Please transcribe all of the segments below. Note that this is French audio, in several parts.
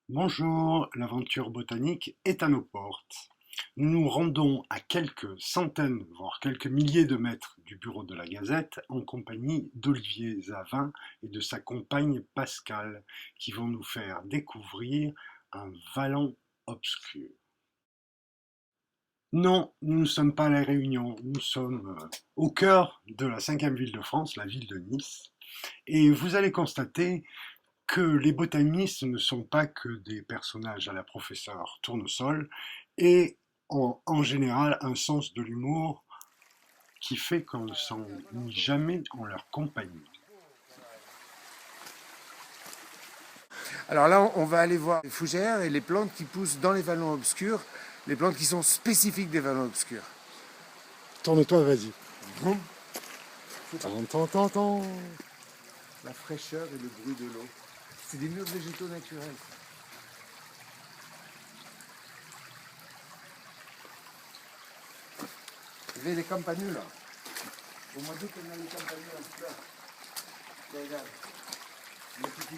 Bonjour, l'aventure botanique est à nos portes. Nous nous rendons à quelques centaines, voire quelques milliers de mètres du bureau de la Gazette en compagnie d'Olivier Zavin et de sa compagne Pascale qui vont nous faire découvrir un vallon obscur. Non, nous ne sommes pas à La Réunion, nous sommes au cœur de la cinquième ville de France, la ville de Nice. Et vous allez constater que les botanistes ne sont pas que des personnages à la professeur Tournesol et ont en général un sens de l'humour qui fait qu'on ne s'ennuie jamais en leur compagnie. Alors là, on va aller voir les fougères et les plantes qui poussent dans les vallons obscurs, les plantes qui sont spécifiques des vallons obscurs. Tourne-toi, vas-y. Bon. Tant. La fraîcheur et le bruit de l'eau. C'est des murs végétaux naturels. Vous voyez les campanules là. Au mois d'août, on a les campanules en fleurs. Regarde.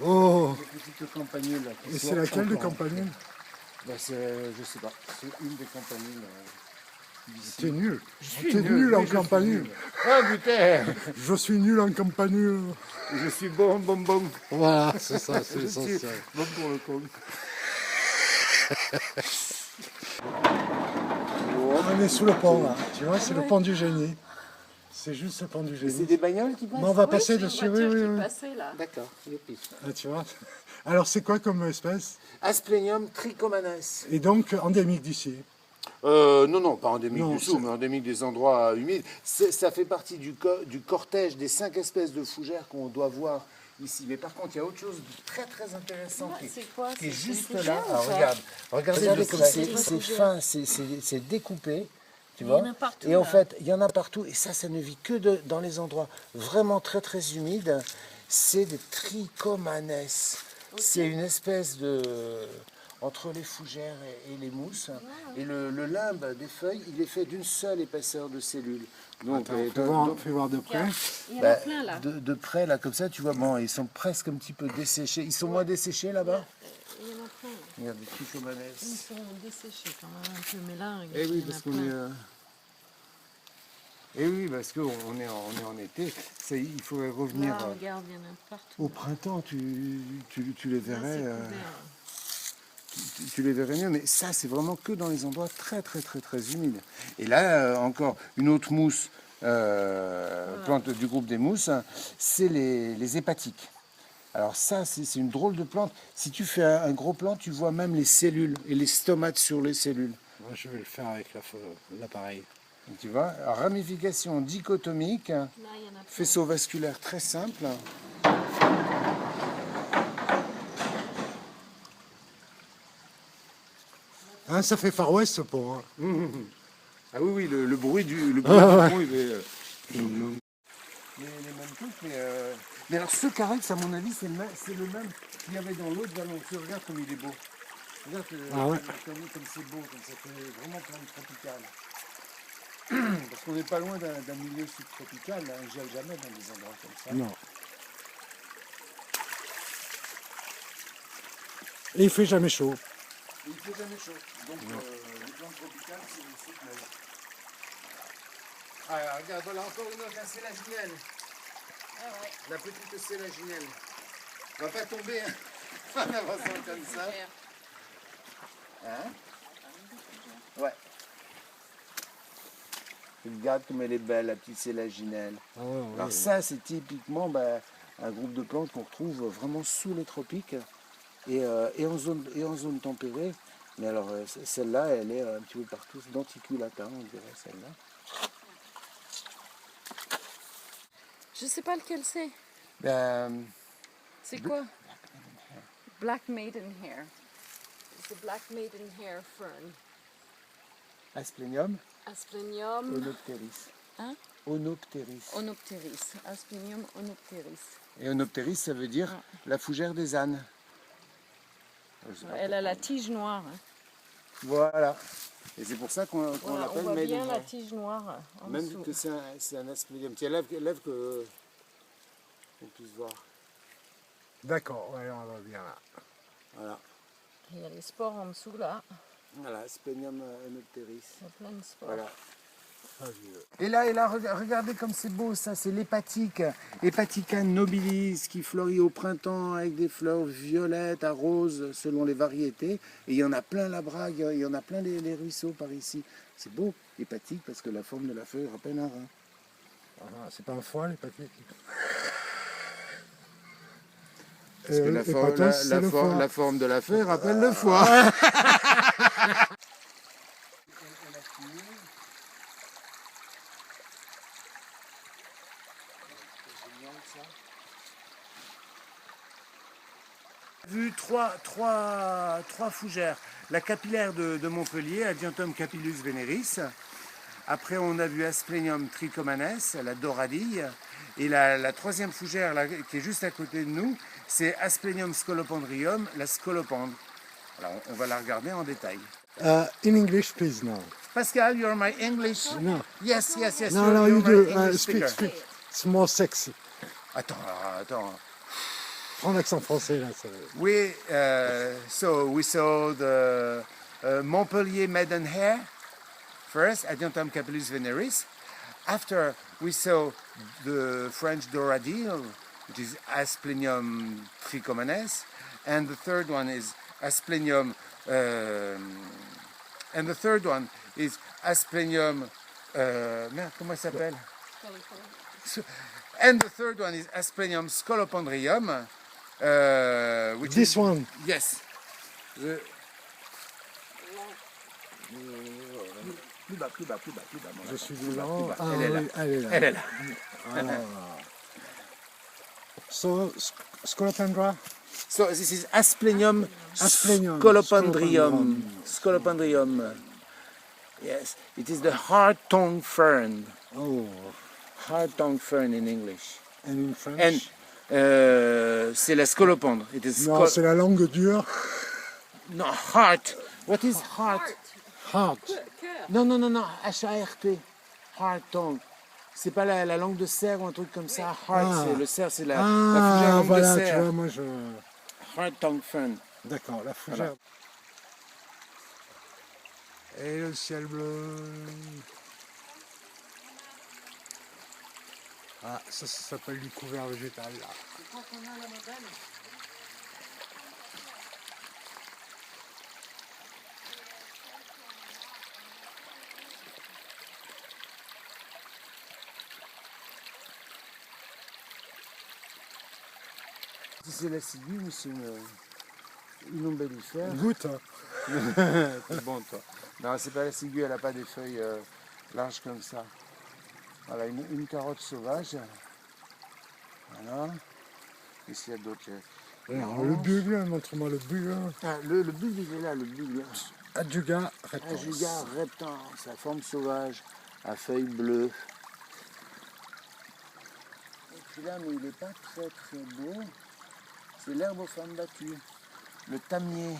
Oh, Les petites campanules là. et c'est laquelle de campanule? Je sais pas. C'est une des campanules. T'es nul. suis T'es nul, nul en oui, je suis campanule. nul. Ah putain. Je suis nul en campanule. Je suis bon. Voilà, c'est ça, c'est Je suis l'essentiel. bon pour le con. On est sous le pont là, tu vois, c'est le pont du génie. C'est juste le pont du C'est génie. des bagnoles qui passent. Mais on va Oui, passer c'est une dessus, voiture oui. qui passait là. D'accord, youpi. Ah, tu vois. Alors c'est quoi comme espèce? Asplenium trichomanes. Et donc endémique d'ici. Non, pas endémique Non, du Sous, c'est- mais endémique des endroits humides. Ça fait partie du cortège des 5 espèces de fougères qu'on doit voir ici. Mais par contre, il y a autre chose de très très intéressant C'est quoi? qui est C'est une juste fougère là. ou Alors pas? regardez Regardez comme comme c'est c'est fin, c'est découpé. Tu Il y vois? en a partout, Et en là. fait, il y en a partout. Et ça ne vit que dans les endroits vraiment très très humides. C'est des trichomanes. C'est une espèce de entre les fougères et les mousses. Et le limbe des feuilles, il est fait d'une seule épaisseur de cellules. Donc, Attends, fais voir de près. Il y en bah, a plein là. de près, là, comme ça, tu vois, bon, ils sont presque un petit peu desséchés. Ils sont moins desséchés là-bas. Il y en a plein là. Regarde, des trichomanes. Ils sont desséchés quand même un peu, mais là, Eh il oui, y en a parce qu'on plein. est. Eh oui, parce qu'on est en été. Il faudrait revenir Là, regarde, il y en a partout. au printemps. Tu les Là, verrais. c'est couvert. Tu les verrais mieux, mais ça, c'est vraiment que dans les endroits très, très, très, très humides. Et là, encore une autre mousse, plante du groupe des mousses, c'est les hépatiques. Alors ça, c'est une drôle de plante. Si tu fais un gros plan, tu vois même les cellules et les stomates sur les cellules. Moi je vais le faire avec l'appareil. Tu vois, alors, ramification dichotomique, Là, il y en a plein. faisceau vasculaire très simple. Hein, ça fait Far West ce pont. Hein. Ah oui, le bruit du pont, il est... les mêmes trucs, mais alors ce carex, à mon avis, c'est le même qu'il y avait dans l'autre vallon. Tu regardes comme il est beau. Regarde Ah ouais. comme c'est beau, comme ça fait vraiment plante tropicale. Parce qu'on n'est pas loin d'un milieu subtropical, là, on ne gèle jamais dans des endroits comme ça. Non. Et il fait jamais chaud. Et il ne fait jamais chaud. Donc les plantes tropicales, c'est clair. Ah, regarde, voilà encore une autre, la sélaginelle. La petite sélaginelle. On va pas tomber hein, en avançant comme ça. Hein? Ouais. Regarde comme elle est belle, la petite sélaginelle. Ah ouais, ouais, Alors ouais. ça, c'est typiquement un groupe de plantes qu'on retrouve vraiment sous les tropiques et en zone tempérée. Mais alors celle-là, elle est un petit peu partout, denticulata, on dirait celle-là. Je sais pas lequel c'est. Ben, C'est quoi? Black Maiden Hair. C'est Black Maiden Hair Fern. Asplenium Asplenium onopteris. Hein? Onopteris. onopteris. Asplenium onopteris. Et onopteris, ça veut dire la fougère des ânes. Elle a la tige noire. Hein. Voilà. Et c'est pour ça qu'on Voilà, on l'appelle voit Maiden bien la Hair. tige noire en Même dessous. que c'est un asplenium. Tiens, lève que qu'on puisse voir. D'accord, ouais, on va bien là. Voilà. Il y a les spores en dessous là. Voilà, Asplenium anopteris. Il y a plein de spores. Voilà. Et là, regardez comme c'est beau ça, c'est l'hépatique. Hepatica nobilis qui fleurit au printemps avec des fleurs violettes à roses selon les variétés. Et il y en a plein la Brague, il y en a plein les ruisseaux par ici. C'est beau, hépatique, parce que la forme de la feuille rappelle un rein. Ah, c'est pas un foie, l'hépatique. Parce que Hépatos, c'est le foie. la forme de la feuille rappelle le foie. Vu trois fougères. La capillaire de Montpellier, Adiantum capillus veneris. Après, on a vu Asplenium trichomanes, la doradille. Et la troisième fougère là, qui est juste à côté de nous, c'est Asplenium scolopendrium, la scolopendre. Alors, on va la regarder en détail. In English, please, now. Pascal, you're my English. No, Yes. no, no, you're you my do. English Speak, speaker. speak. It's more sexy. Attends. Prends l'accent français, là. Ça... We saw the Montpellier maidenhair first, Adiantum capillus veneris. After we saw the French doradille, which is Asplenium trichomanes, and the third one is Asplenium, and the third one is Asplenium. Merde, comment il s'appelle? And the third one is Asplenium scolopendrium. Which This is, one. yes. Plus bas. Je suis dedans. Ah, Elle est là. oui, elle est là. Elle est là. Ah. So, Scolopendra? So this is Asplenium Asplenium Scolopendrium. Yes, it is the hard-tongue fern. Oh, Hard-tongue fern in English. and in French? And c'est la scolopendre. It is Non, c'est la langue dure. no, heart. What is heart? Heart. Non, H-A-R-T. Hard tongue. C'est pas la langue de cerf ou un truc comme ça. Heart, Ah. c'est le cerf, c'est la fougère Ah, langue voilà, de tu cerf. vois, moi je... Hard tongue fern. D'accord, la fougère. Et le ciel bleu. Ah, ça s'appelle du couvert végétal, là. Si c'est la ciguë ou c'est une ombellifère. Goûte. C'est bon, toi. Non, c'est pas la ciguë, elle n'a pas des feuilles larges comme ça. Voilà, une carotte sauvage. Voilà. Ici, il y a d'autres. Alors, le bugle, montre-moi le bugle. Ah, le bugle, il est là, le bugle. Adjuga reptans. Ajuga reptans, sa forme sauvage, à feuilles bleues. Et puis là, mais il n'est pas très beau. C'est l'herbe aux femmes battues. Le tamier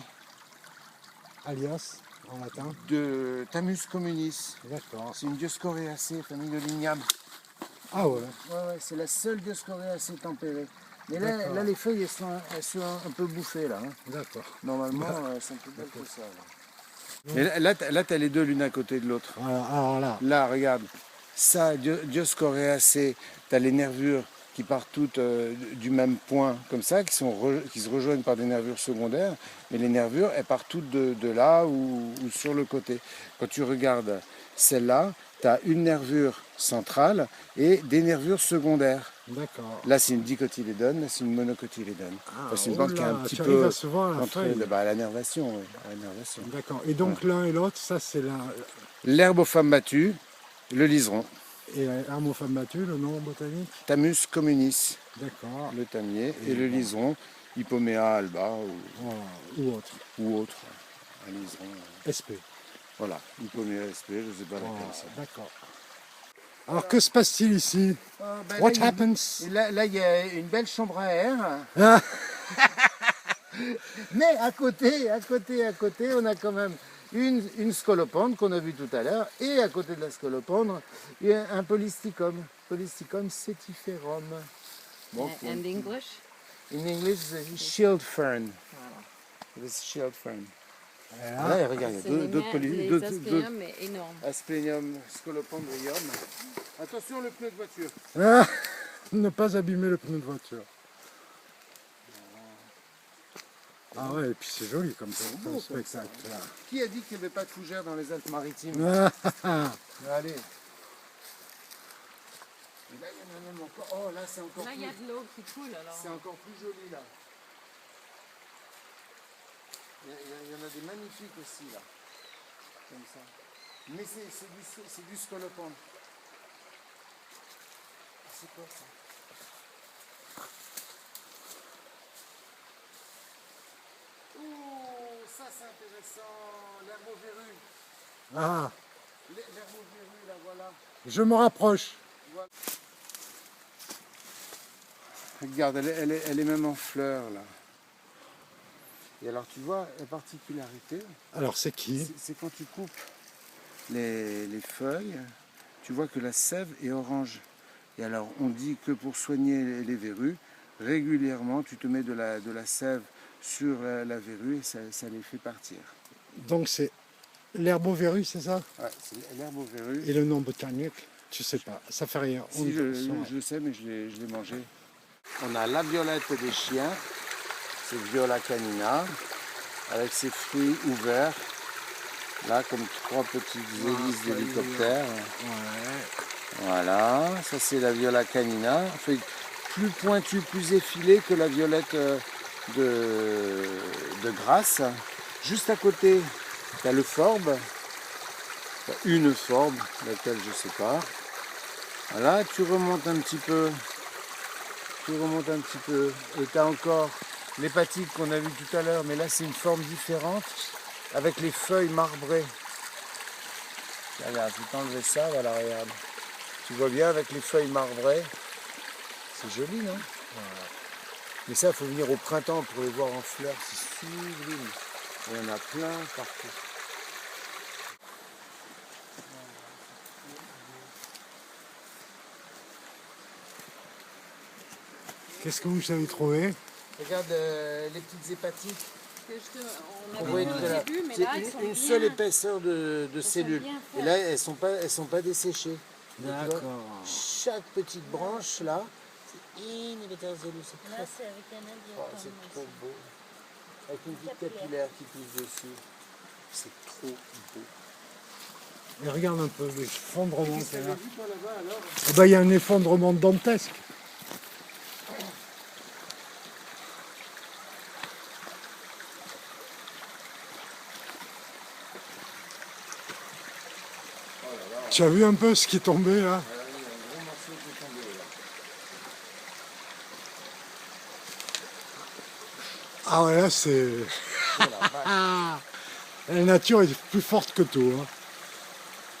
Alias, en latin. de Thamus communis. D'accord. C'est une Dioscoreaceae, famille de l'igname. Ah ouais. Ouais, c'est la seule Dioscoreaceae tempérée. Mais là, D'accord. les feuilles, elles sont un peu bouffées, là. Hein. D'accord. Normalement, elles sont plus belles que ça. Là, là tu as les deux l'une à côté de l'autre. Voilà, alors là. Là, regarde. Ça, Dioscoreaceae, tu as les nervures qui partent toutes du même point, comme ça, qui se rejoignent par des nervures secondaires. Mais les nervures, elles partent toutes de là ou sur le côté. Quand tu regardes celle-là, tu as une nervure centrale et des nervures secondaires. D'accord. Là, c'est une dicotylédone, là, c'est une monocotylédone. Enfin, c'est une bande qui est un petit tu peu arrives à se voir la entre feuille. la nervation. Oui, la nervation. D'accord. Et donc l'un et l'autre, ça c'est la... L'herbe aux femmes battues, le liseron. Et l'arme aux femmes battues, le nom botanique? Thamus communis, D'accord. le tamier, et le liseron, Hippomea alba Voilà. Ou autre. ou autre. Un liseron. SP. Voilà, Hippomea sp, je ne sais pas laquelle Voilà. c'est. D'accord. Alors que se passe-t-il ici? What happens? Là, il y a une belle chambre à air. Ah, Mais à côté, on a quand même une scolopendre qu'on a vue tout à l'heure, et à côté de la scolopendre, il y a un polysticum setiferum. Bon, And English? in English, shield fern. Le shield frame. Et Ah, là, là, regarde, il y a C'est les d'autres les d'autres aspériums, mais énormes. Asplenium scolopendrium. Attention le pneu de voiture. ah, ne pas abîmer le pneu de voiture. Ah ouais, et puis c'est joli comme beau, spectacle. Là. Qui a dit qu'il n'y avait pas de fougères dans les Alpes-Maritimes? Ah, ah, ah. Allez. Et là, il y en a même encore. Oh, là, c'est encore Là, il y a plus. de l'eau qui coule alors. C'est encore plus joli là. Il y en a des magnifiques aussi là. Comme ça. Mais c'est du scolopendre. C'est quoi ça? Oh, ça c'est intéressant. L'herboverrue. Ah, L'herboverrue là, voilà. je me rapproche. Regarde, elle est même en fleurs là. Et alors tu vois, la particularité, Alors c'est qui? c'est quand tu coupes les feuilles, tu vois que la sève est orange. Et alors on dit que pour soigner les verrues, régulièrement tu te mets de la sève sur la verrue et ça les fait partir. Donc c'est l'herboverrue, c'est ça? Ouais, c'est l'herbe aux verrues. Et le nom botanique, tu sais pas, ça fait rien. Si, je le sais, mais je l'ai mangé. On a la violette des chiens, c'est Viola canina, avec ses fruits ouverts, là comme trois petites hélices d'hélicoptère. Ouais. Voilà, ça c'est la Viola canina, fait plus pointue, plus effilée que la violette de Grasse. Juste à côté, tu as le forbe, une forbe, laquelle je sais pas. Voilà, tu remontes un petit peu. Et tu as encore l'hépatite qu'on a vu tout à l'heure, mais là c'est une forme différente, avec les feuilles marbrées. Regarde, je vais t'enlever ça, voilà, regarde. Tu vois bien avec les feuilles marbrées. C'est joli, non? Voilà. Mais ça, il faut venir au printemps pour les voir en fleurs, c'est sublime. Il y en a plein partout. Qu'est-ce que vous avez trouvé? Regarde les petites hépatites. On On avait voit vu tout à au l'heure. début, mais C'est là, elles sont une bien. seule épaisseur de sont cellules. bien Et là, elles sont pas desséchées. D'accord. Chaque petite branche là, c'est inévitable. C'est Là, très, c'est avec un c'est avion. trop beau. Avec une petite capillaire qui pousse dessus. C'est trop beau. Et regarde un peu l'effondrement Qu'est-ce que qu'il y tu a as là. vu toi là-bas alors? Eh ben, il y a un effondrement dantesque. Tu as vu un peu ce qui est tombé là? Il y a un gros morceau qui est tombé là. Ah ouais, là c'est... La nature est plus forte que tout. Hein.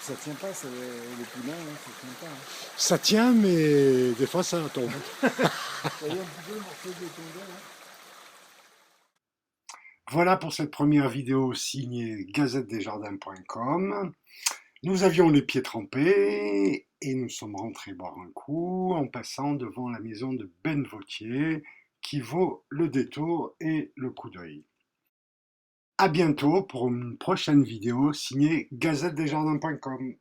Ça tient pas, les poulains, hein, ça tient pas. Hein. Ça tient, mais des fois ça tombe. T'as vu un petit peu le morceau qui est tombé là? Voilà pour cette première vidéo signée gazettedesjardins.com. Nous avions les pieds trempés et nous sommes rentrés boire un coup en passant devant la maison de Ben Vautier qui vaut le détour et le coup d'œil. À bientôt pour une prochaine vidéo signée gazettedesjardins.com.